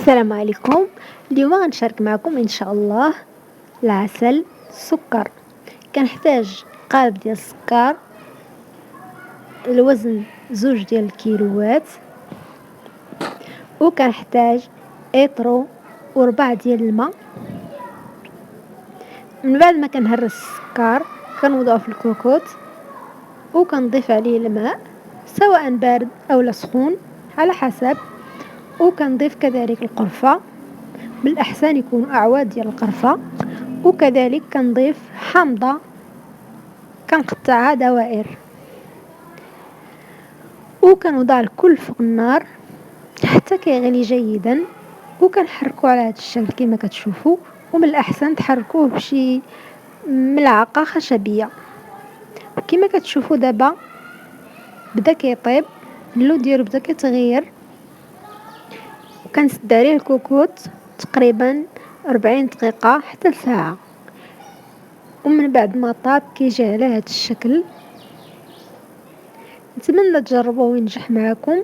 السلام عليكم. اليوم غنشارك معكم ان شاء الله العسل السكر. كنحتاج قالب ديال السكر، الوزن 2 ديال الكيلوات، وكنحتاج ايطرو و4 ديال الماء. من بعد ما كنهرس السكر كنوضعه في الكوكوط وكنضيف عليه الماء سواء بارد او سخون على حسب، وكنضيف كذلك القرفة، بالاحسن يكون اعواد ديال القرفة، وكذلك كنضيف حامضة كنقطعها دوائر، وكنوضع الكل فوق النار حتى كيغلي جيدا، وكنحركو على هذا الشكل كما كتشوفوا. ومن الاحسن تحركوه بشي ملعقة خشبية. كما كتشوفوا دابا بدا كيطيب، اللون ديالو بدا كيتغير، وكنسد عليه الكوكوط تقريبا 40 دقيقة حتى لساعة. ومن بعد ما طاب كيجي على هذا الشكل. نتمنى تجربوه وينجح معكم.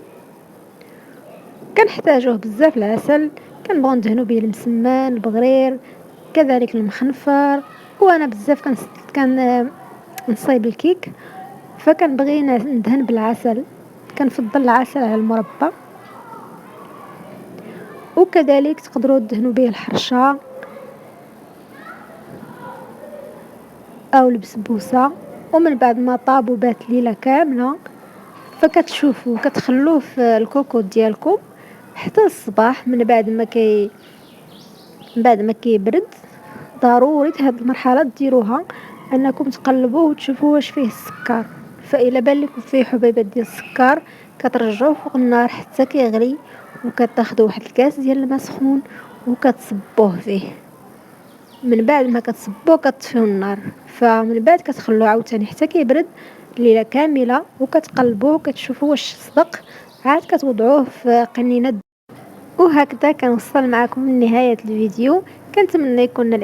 كنحتاجوه بزاف العسل، كنبغيو ندهنو به المسمان، البغرير، كذلك المخنفر، وانا بزاف كنصايب الكيك فكنبغي ندهن بالعسل، كنفضل العسل على المربى. وكذلك تقدروا تدهنوا به الحرشه او البسبوسه. ومن بعد ما طاب وبات ليله كامله فكتشوفوا كتخلوه في الكوكوط ديالكم حتى الصباح. من بعد ما كيبرد ضروري هاد المرحله ديروها، انكم تقلبوه وتشوفوا واش فيه السكر. فإلا بان لكم فيه حبيبات ديال السكر كترجعوه فوق النار حتى كيغلي، وكتاخذوا واحد الكاس ديال الماء سخون وكتصبوه فيه. من بعد ما كتصبوه كتطفيو النار، فمن بعد كتخلوه عاوتاني حتى كيبرد ليله كامله، وكتقلبوه وكتشوفوا واش صدق، عاد كتوضعوه في قنينه. وهكذا كنوصل معكم لنهايه الفيديو. كنتمنى يكون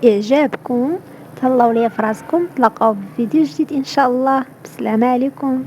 اعجابكم. تهلاو ليا فراسكم، تلاقاو في فيديو جديد ان شاء الله. بسلام عليكم.